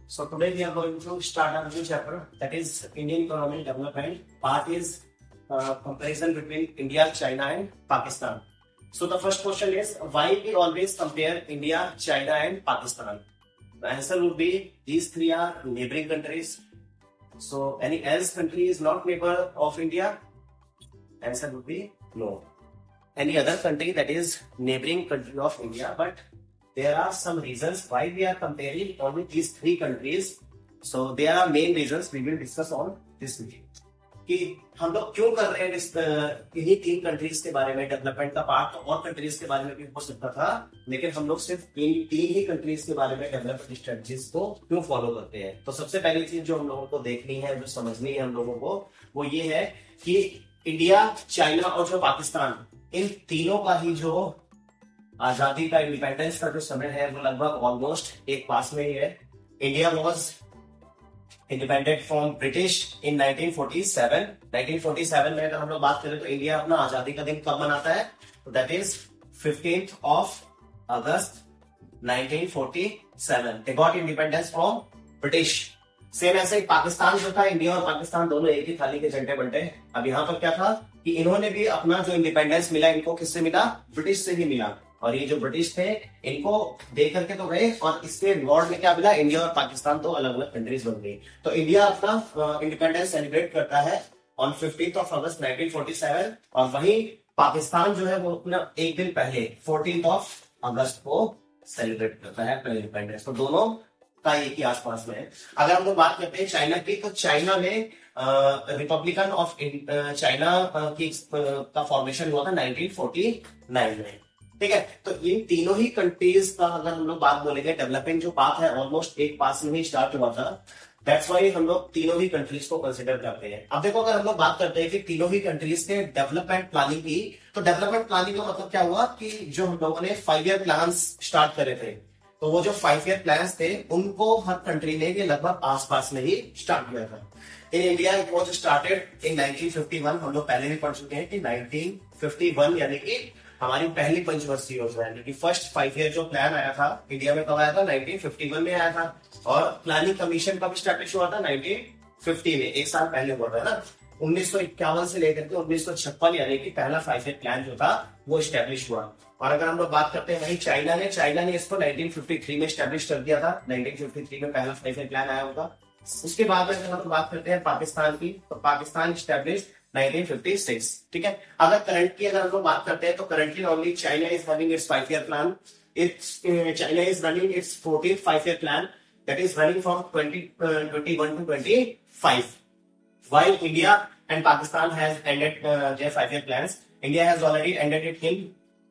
So today we are going to start a new chapter, that is Indian economy development. Part is comparison between India, China and Pakistan. So the first question is, why we always compare India, China and Pakistan? The answer would be these three are neighboring countries. So any else country is not neighbor of India? Answer would be no. Any other country that is neighboring country of India, but there are some reasons why we are comparing only these three countries. So there are main reasons we will discuss on this video. कि हम लोग क्यों कर रहे हैं इन्हीं तीन countries के बारे में डेवलपमेंट का पार्ट, और कंट्रीज के बारे में भी हो सकता था, लेकिन हम लोग सिर्फ तीन ही कंट्रीज के बारे में डेवलपमेंट स्ट्रेटजीज को क्यों फॉलो करते हैं. तो सबसे पहली चीज जो हम लोगों को देखनी है, जो समझनी है हम लोगों को, वो ये है कि इंडिया, चाइना और जो पाकिस्तान, इन तीनों का ही जो आजादी का, इंडिपेंडेंस का जो समय है वो लगभग ऑलमोस्ट एक पास में ही है. India was independent from British in 1947. 1947 में अगर हम लोग बात करें तो इंडिया अपना आजादी का दिन कब मनाता है? तो that is 15th of August 1947. They got independence from British. Same ऐसे पाकिस्तान जो था, इंडिया और पाकिस्तान दोनों एक ही थाली के झंडे बनते. अब यहाँ पर क्या था कि इन्होंने भी अपना जो इंडिपेंडेंस मिला, इनको किससे मिला? ब्रिटिश से ही मिला. और ये जो ब्रिटिश थे इनको दे करके तो गए, और इसके रिवॉर्ड में क्या मिला? इंडिया और पाकिस्तान तो अलग अलग कंट्रीज बन गई. तो इंडिया अपना इंडिपेंडेंस सेलिब्रेट करता है ऑन 15th of August 1947, और वहीं पाकिस्तान जो है वो अपना एक दिन पहले 14th of August को सेलिब्रेट करता है अपना इंडिपेंडेंस. तो दोनों का एक ही आसपास में है. अगर हम लोग बात करते हैं चाइना की, तो चाइना में रिपब्लिकन ऑफ चाइना की का फॉर्मेशन हुआ था 1949 में. ठीक है. तो इन तीनों ही कंट्रीज का अगर हम लोग बात बोलेंगे, डेवलपिंग जो पाथ है ऑलमोस्ट एक पास में ही स्टार्ट हुआ था. दैट्स वाई हम लोग तीनों ही कंट्रीज को कंसिडर करते हैं. अब देखो, अगर हम लोग बात करते हैं कि तीनों ही कंट्रीज के डेवलपमेंट प्लानिंग की, तो डेवलपमेंट प्लानिंग का मतलब क्या हुआ कि जो हम लोगों ने 5-year प्लान्स स्टार्ट करे थे, तो वो जो 5-year प्लान्स थे उनको हर कंट्री ने ये लगभग आसपास में ही स्टार्ट किया था. In India it was started in 1951. हम लोग पहले भी पढ़ चुके हैं कि 1951 यानी कि हमारी पहली पंचवर्षीय योजना, यानी कि फर्स्ट 5-year जो प्लान आया था इंडिया में, कब आया था? 1951 में आया था. और प्लानिंग कमीशन का भी स्टैब्लिश हुआ था 1950 में, एक साल पहले हुआ था ना. 1951 से लेकर के 1956 यानी कि पहला 5-year प्लान जो था वो स्टैब्लिश हुआ. और अगर हम लोग बात करते हैं वही चाइना ने इसको 1953 में स्टैब्लिश कर दिया था. 1953 में पहला 5-year प्लान आया होगा. उसके बाद में अगर हम बात करते हैं पाकिस्तान की, तो पाकिस्तान स्टैब्लिश 1956. ठीक है. अगर करंट की अगर हम लोग बात करते हैं, तो currently only China is running it's 5-year plan. China is running it's 14th 5-year plan, that is running from 2021 to 25, while India and Pakistan has ended their 5-year plans. India has already ended it in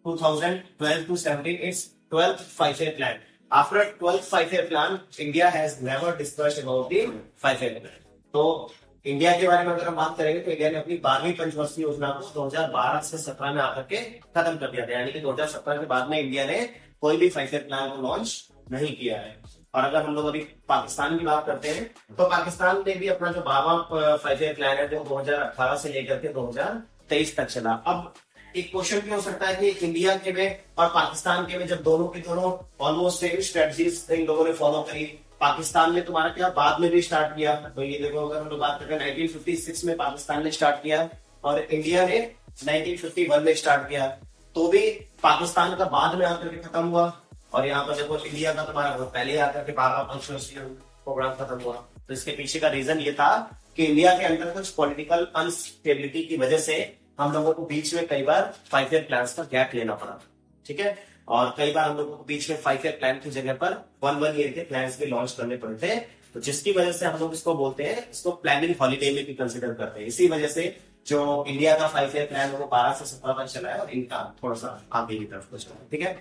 2012 to 17, its 12th 5-year plan. After 12th 5-year plan, India has never discussed about the 5-year plan. तो India के बारे में अगर हम बात करेंगे, तो India ने अपनी 12वीं पंचवर्षीय योजना को 2012 से 17 में आकर के खत्म कर दिया था. यानी कि 2017 के बाद में इंडिया ने कोई भी 5-year प्लान को लॉन्च नहीं किया है. और अगर हम लोग अभी पाकिस्तान की बात करते हैं, तो पाकिस्तान ने भी अपना जो 12वां 5-year प्लान है, जो 2018 से लेकर के 2023 तक चला. अब एक क्वेश्चन भी हो सकता है कि इंडिया के में और पाकिस्तान के में, जब दोनों की दोनों ऑलमोस्ट सेम स्ट्रेटजीज इन लोगों ने फॉलो करी, पाकिस्तान ने तुम्हारा क्या बाद में भी स्टार्ट किया. तो ये देखो, अगर हम लोग बात करते हैं 1956 में पाकिस्तान ने स्टार्ट किया और इंडिया ने 1951 में स्टार्ट किया, तो भी पाकिस्तान का बाद में आकर के खत्म हुआ. और यहाँ पर देखो, इंडिया का तुम्हारा पहले आकर के 12वां पंचवर्षीय प्रोग्राम खत्म हुआ. तो इसके पीछे का रीजन ये था कि इंडिया के अंदर कुछ पॉलिटिकल अनस्टेबिलिटी की वजह से हम लोगों को बीच में कई बार 5-year प्लान्स का गैप लेना पड़ा. ठीक है. और कई बार हम लोगों को बीच में 5-year प्लान की जगह पर 1 year के प्लान्स भी लॉन्च करने पड़ते हैं. तो जिसकी वजह से हम लोग इसको बोलते हैं, इसको प्लानिंग हॉलीडे में भी कंसिडर करते हैं. इसी वजह से जो इंडिया का 5-year प्लान है वो 12 से 17 तक चला है, और इनका थोड़ा सा आगे की तरफ कुछ. ठीक है.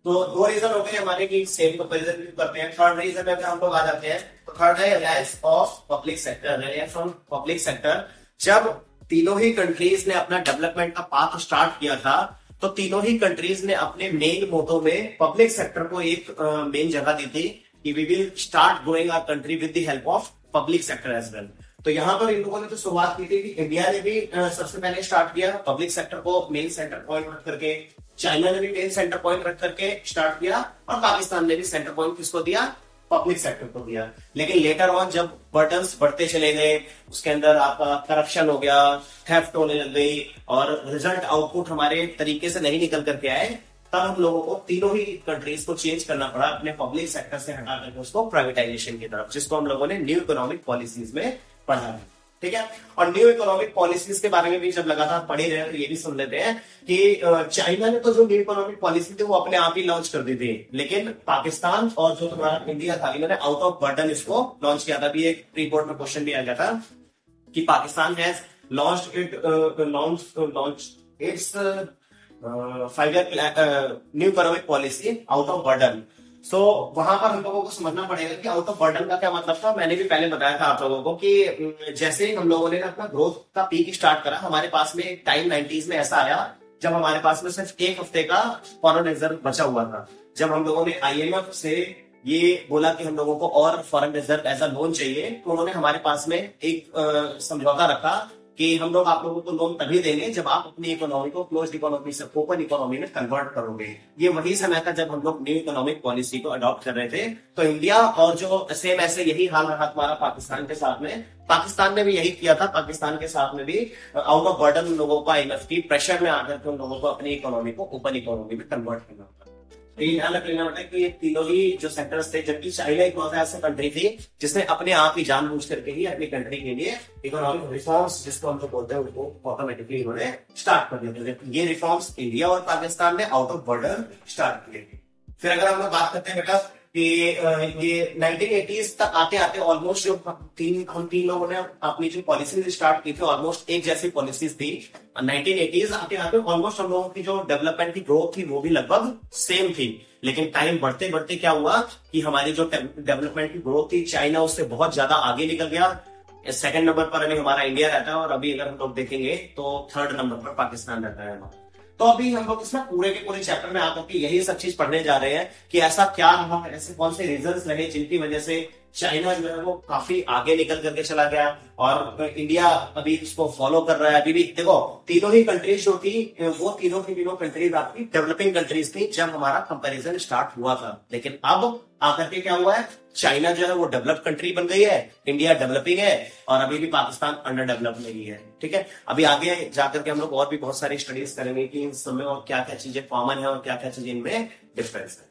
तो 2 रीजन हो गए हमारे कि सेम कंपैरिजन भी करते हैं. थर्ड रीजन में अगर हम लोग आ जाते हैं, तो थर्ड है Reliance of public sector. Reliance on public sector. जब तीनों ही कंट्रीज ने अपना डेवलपमेंट का पाथ स्टार्ट किया था, तो तीनों ही कंट्रीज ने अपने मेन मोटो में पब्लिक सेक्टर को एक मेन जगह दी थी कि we will start growing our country with the help of public sector as well. तो यहाँ पर इन लोगों ने तो शुरुआत की थी कि इंडिया ने भी सबसे पहले स्टार्ट किया पब्लिक सेक्टर को मेन सेंटर पॉइंट रख करके, चाइना ने भी मेन सेंटर पॉइंट रख करके स्टार्ट किया, और पाकिस्तान ने भी सेंटर पॉइंट किसको दिया? पब्लिक सेक्टर को दिया। लेकिन लेटर ऑन जब बर्डन्स बढ़ते चले गए, उसके अंदर आपका करप्शन हो गया, थेफ्ट होने लग गई और रिजल्ट आउटपुट हमारे तरीके से नहीं निकल करके आए, तब हम लोगों को तीनों ही कंट्रीज को चेंज करना पड़ा अपने पब्लिक सेक्टर से हटा करके उसको प्राइवेटाइजेशन की तरफ, जिसको हम लोगों ने न्यू इकोनॉमिक पॉलिसीज में पढ़ा है। ठीक है। और न्यू इकोनॉमिक पॉलिसीज के बारे में भी जब लगातार पढ़े रहे तो ये भी सुन लेते हैं कि चाइना ने तो जो न्यू इकोनॉमिक पॉलिसी थी वो अपने आप ही लॉन्च कर दी थी, लेकिन पाकिस्तान और जो तुम्हारा इंडिया था इन्होंने आउट ऑफ बर्डन इसको लॉन्च किया था। अभी एक प्री बोर्ड में क्वेश्चन भी आ गया था कि Pakistan has launch its 5 year new economic policy out of burden. So वहां पर हम लोगों को समझना पड़ेगा कि आउट ऑफ बर्डन का क्या मतलब था। मैंने भी पहले बताया था आप लोगों को कि जैसे ही हम लोगों ने अपना ग्रोथ का पीक स्टार्ट करा, हमारे पास में एक टाइम 90s में ऐसा आया जब हमारे पास में सिर्फ एक हफ्ते का फॉरेन रिजर्व बचा हुआ था। जब हम लोगों ने IMF से ये बोला कि हम लोगों को और foreign reserve as a loan चाहिए, तो उन्होंने हमारे पास में एक समझौता रखा कि हम लोग आप लोगों को लोन तभी देंगे जब आप अपनी इकोनॉमी को क्लोज्ड इकोनॉमी से ओपन इकोनॉमी में कन्वर्ट करोगे। ये वही समय था जब हम लोग न्यू इकोनॉमिक पॉलिसी को अडॉप्ट कर रहे थे। तो इंडिया और जो सेम ऐसे यही हाल रहा तुम्हारा पाकिस्तान के साथ में, पाकिस्तान ने भी यही किया था। पाकिस्तान के साथ में भी आउट ऑफ बर्डन लोगों को IMF की प्रेशर में आकर के उन लोगों को अपनी इकोनॉमी को ओपन इकोनॉमी में कन्वर्ट करना होता है। तो ये ध्यान रख लेना होता है कि ये तीनों ही जो सेक्टर्स थे, जबकि चाइना एक ऐसा कंट्री थी जिसने अपने आप ही जानबूझ करके ही अपनी कंट्री के लिए इकोनॉमिक रिफॉर्म्स जिसको हम लोग बोलते हैं उनको ऑटोमेटिकली उन्होंने स्टार्ट कर दिया था। ये रिफॉर्म्स इंडिया और पाकिस्तान ने आउट ऑफ बॉर्डर स्टार्ट किए थे। फिर अगर हम लोग बात करते हैं बेटा कि ये 1980s तक आते आते ऑलमोस्ट जो हम तीन लोगों ने अपनी जो पॉलिसीज स्टार्ट की थी ऑलमोस्ट एक जैसी पॉलिसीज थी। 1980s आते आते ऑलमोस्ट हम लोगों की जो डेवलपमेंट की ग्रोथ थी वो भी लगभग सेम थी। लेकिन टाइम बढ़ते बढ़ते क्या हुआ कि हमारी जो डेवलपमेंट की ग्रोथ थी, चाइना उससे बहुत ज्यादा आगे निकल गया। सेकंड नंबर पर अभी हमारा इंडिया रहता है और अभी अगर हम लोग देखेंगे तो थर्ड नंबर पर पाकिस्तान रहता है हमारा। तो अभी हम लोग इसमें पूरे के पूरे चैप्टर में आकर के यही सब चीज पढ़ने जा रहे हैं कि ऐसा क्या रहा, ऐसे कौन से रीजंस रहे जिनकी वजह से चाइना जो है वो काफी आगे निकल करके चला गया और इंडिया अभी इसको फॉलो कर रहा है। अभी भी देखो तीनों ही कंट्रीज जो थी वो तीनों की तीनों कंट्रीज आपकी डेवलपिंग कंट्रीज थी जब हमारा कंपैरिजन स्टार्ट हुआ था। लेकिन अब आकर के क्या हुआ है, चाइना जो है वो डेवलप्ड कंट्री बन गई है, इंडिया डेवलपिंग है और अभी भी पाकिस्तान अंडर डेवलप नहीं है। ठीक है। अभी आगे जाकर के हम लोग और भी बहुत सारी स्टडीज करेंगे कि इन सब में और क्या क्या चीजें कॉमन है और क्या क्या चीजें इनमें डिफरेंस है।